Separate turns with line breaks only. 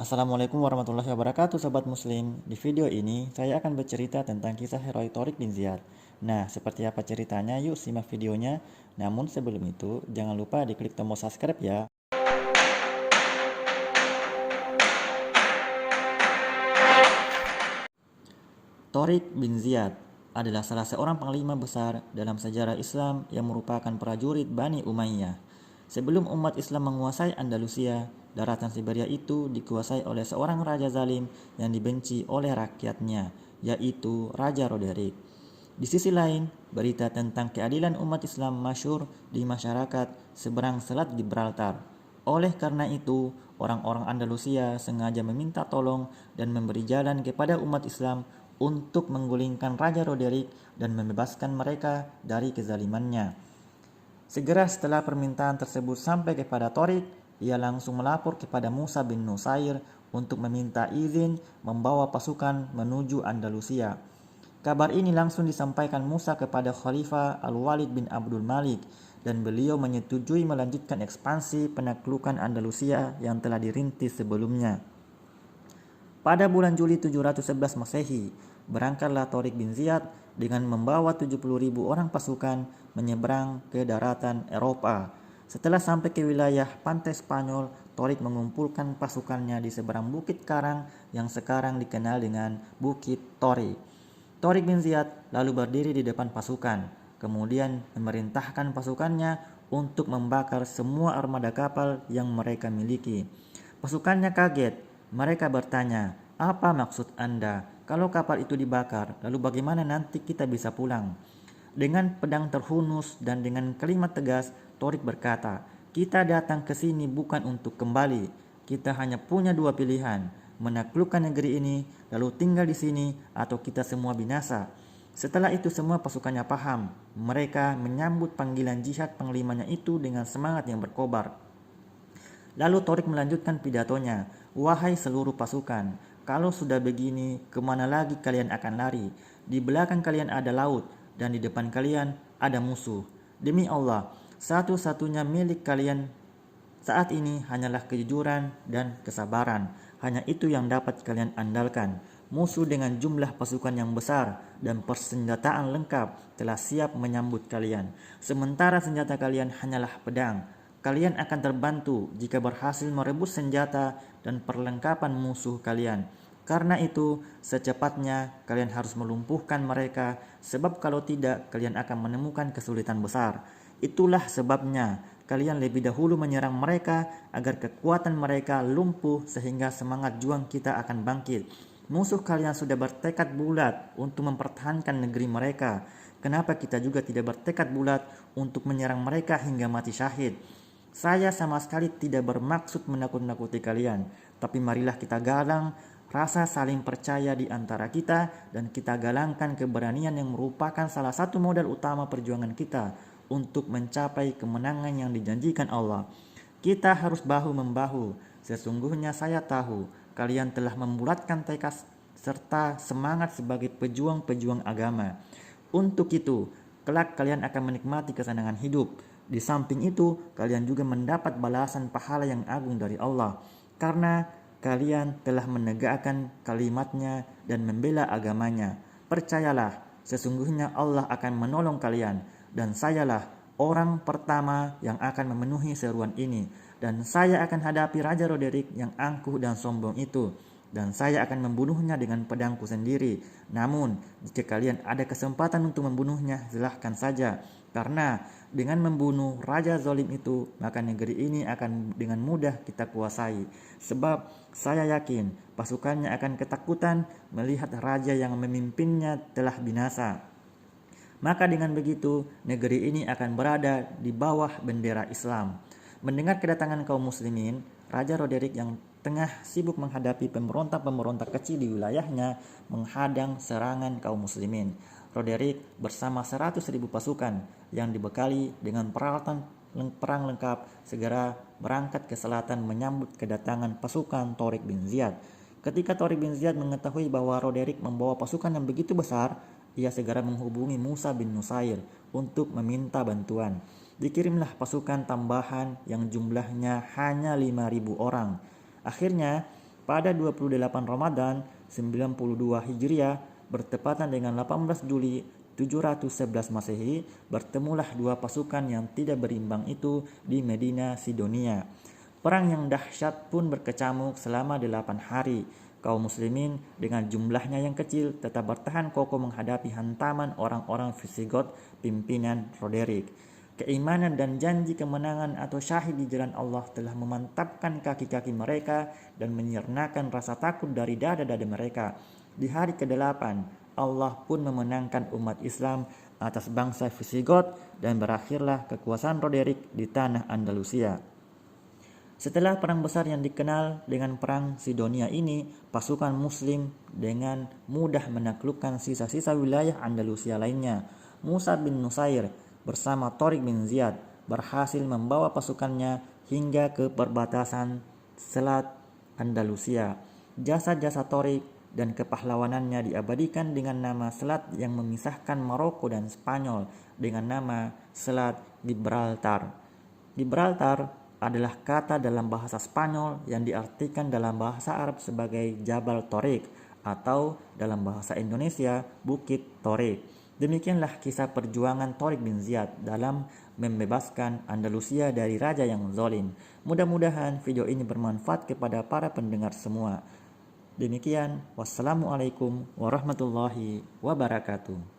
Assalamualaikum warahmatullahi wabarakatuh Sobat Muslim. Di video ini saya akan bercerita tentang kisah heroik Thorik bin Ziyad. Nah, seperti apa ceritanya? Yuk simak videonya. Namun sebelum itu, jangan lupa diklik tombol subscribe ya. Thorik bin Ziyad adalah salah seorang panglima besar dalam sejarah Islam yang merupakan prajurit Bani Umayyah. Sebelum umat Islam menguasai Andalusia, daratan Siberia itu dikuasai oleh seorang raja zalim yang dibenci oleh rakyatnya, yaitu Raja Roderick. Di sisi lain, berita tentang keadilan umat Islam masyhur di masyarakat seberang Selat Gibraltar. Oleh karena itu, orang-orang Andalusia sengaja meminta tolong dan memberi jalan kepada umat Islam untuk menggulingkan Raja Roderick dan membebaskan mereka dari kezalimannya. Segera setelah permintaan tersebut sampai kepada Thorik, ia langsung melapor kepada Musa bin Nusair untuk meminta izin membawa pasukan menuju Andalusia. Kabar ini langsung disampaikan Musa kepada Khalifah Al-Walid bin Abdul Malik dan beliau menyetujui melanjutkan ekspansi penaklukan Andalusia yang telah dirintis sebelumnya. Pada bulan Juli 711 Masehi, berangkatlah Thorik bin Ziyad dengan membawa 70.000 orang pasukan menyeberang ke daratan Eropa. Setelah sampai ke wilayah pantai Spanyol, Thorik mengumpulkan pasukannya di seberang Bukit Karang yang sekarang dikenal dengan Bukit Tori. Thorik bin Ziyad lalu berdiri di depan pasukan, kemudian memerintahkan pasukannya untuk membakar semua armada kapal yang mereka miliki. Pasukannya kaget. Mereka bertanya, "Apa maksud Anda? Kalau kapal itu dibakar, lalu bagaimana nanti kita bisa pulang?" Dengan pedang terhunus dan dengan kalimat tegas, Thorik berkata, "Kita datang ke sini bukan untuk kembali. Kita hanya punya dua pilihan, menaklukkan negeri ini, lalu tinggal di sini, atau kita semua binasa." Setelah itu semua pasukannya paham. Mereka menyambut panggilan jihad panglimanya itu dengan semangat yang berkobar. Lalu Thorik melanjutkan pidatonya, "Wahai seluruh pasukan, kalau sudah begini, kemana lagi kalian akan lari? Di belakang kalian ada laut, dan di depan kalian ada musuh. Demi Allah, satu-satunya milik kalian saat ini hanyalah kejujuran dan kesabaran. Hanya itu yang dapat kalian andalkan. Musuh dengan jumlah pasukan yang besar dan persenjataan lengkap telah siap menyambut kalian. Sementara senjata kalian hanyalah pedang. Kalian akan terbantu jika berhasil merebut senjata dan perlengkapan musuh kalian. Karena itu, secepatnya kalian harus melumpuhkan mereka, sebab kalau tidak, kalian akan menemukan kesulitan besar. Itulah sebabnya kalian lebih dahulu menyerang mereka agar kekuatan mereka lumpuh sehingga semangat juang kita akan bangkit. Musuh kalian sudah bertekad bulat untuk mempertahankan negeri mereka. Kenapa kita juga tidak bertekad bulat untuk menyerang mereka hingga mati syahid? Saya sama sekali tidak bermaksud menakut-nakuti kalian, tapi marilah kita galang rasa saling percaya di antara kita dan kita galangkan keberanian yang merupakan salah satu modal utama perjuangan kita untuk mencapai kemenangan yang dijanjikan Allah. Kita harus bahu-membahu. Sesungguhnya saya tahu kalian telah membulatkan tekad serta semangat sebagai pejuang-pejuang agama. Untuk itu, kelak kalian akan menikmati kesenangan hidup. Di samping itu, kalian juga mendapat balasan pahala yang agung dari Allah, karena kalian telah menegakkan kalimatnya dan membela agamanya. Percayalah, sesungguhnya Allah akan menolong kalian, dan sayalah orang pertama yang akan memenuhi seruan ini, dan saya akan hadapi Raja Roderick yang angkuh dan sombong itu, dan saya akan membunuhnya dengan pedangku sendiri. Namun, jika kalian ada kesempatan untuk membunuhnya, silahkan saja, karena dengan membunuh raja zalim itu, maka negeri ini akan dengan mudah kita kuasai. Sebab saya yakin pasukannya akan ketakutan melihat raja yang memimpinnya telah binasa. Maka dengan begitu, negeri ini akan berada di bawah bendera Islam." Mendengar kedatangan kaum muslimin, Raja Roderick yang tengah sibuk menghadapi pemberontak-pemberontak kecil di wilayahnya menghadang serangan kaum muslimin. Roderick bersama 100.000 pasukan yang dibekali dengan peralatan perang lengkap segera berangkat ke selatan menyambut kedatangan pasukan Thorik bin Ziyad. Ketika Thorik bin Ziyad mengetahui bahwa Roderick membawa pasukan yang begitu besar, ia segera menghubungi Musa bin Nusair untuk meminta bantuan. Dikirimlah pasukan tambahan yang jumlahnya hanya 5.000 orang. Akhirnya Pada 28 Ramadan 92 Hijriah bertepatan dengan 18 Juli 711 Masehi, bertemulah dua pasukan yang tidak berimbang itu di Medina Sidonia. Perang yang dahsyat pun berkecamuk selama 8 hari. Kaum muslimin dengan jumlahnya yang kecil tetap bertahan kokoh menghadapi hantaman orang-orang Visigot pimpinan Roderick. Keimanan dan janji kemenangan atau syahid di jalan Allah telah memantapkan kaki-kaki mereka dan menyernakan rasa takut dari dada-dada mereka. Di hari ke-8, Allah pun memenangkan umat Islam atas bangsa Visigot dan berakhirlah kekuasaan Roderick di tanah Andalusia. Setelah perang besar yang dikenal dengan perang Sidonia ini, pasukan muslim dengan mudah menaklukkan sisa-sisa wilayah Andalusia lainnya. Musa bin Nusair bersama Tariq bin Ziyad berhasil membawa pasukannya hingga ke perbatasan selat Andalusia. Jasa-jasa Tariq dan kepahlawanannya diabadikan dengan nama selat yang memisahkan Maroko dan Spanyol dengan nama Selat Gibraltar. Gibraltar adalah kata dalam bahasa Spanyol yang diartikan dalam bahasa Arab sebagai Jabal Tariq atau dalam bahasa Indonesia Bukit Tariq. Demikianlah kisah perjuangan Tariq bin Ziyad dalam membebaskan Andalusia dari raja yang zalim. Mudah-mudahan video ini bermanfaat kepada para pendengar semua. Demikian, wassalamualaikum warahmatullahi wabarakatuh.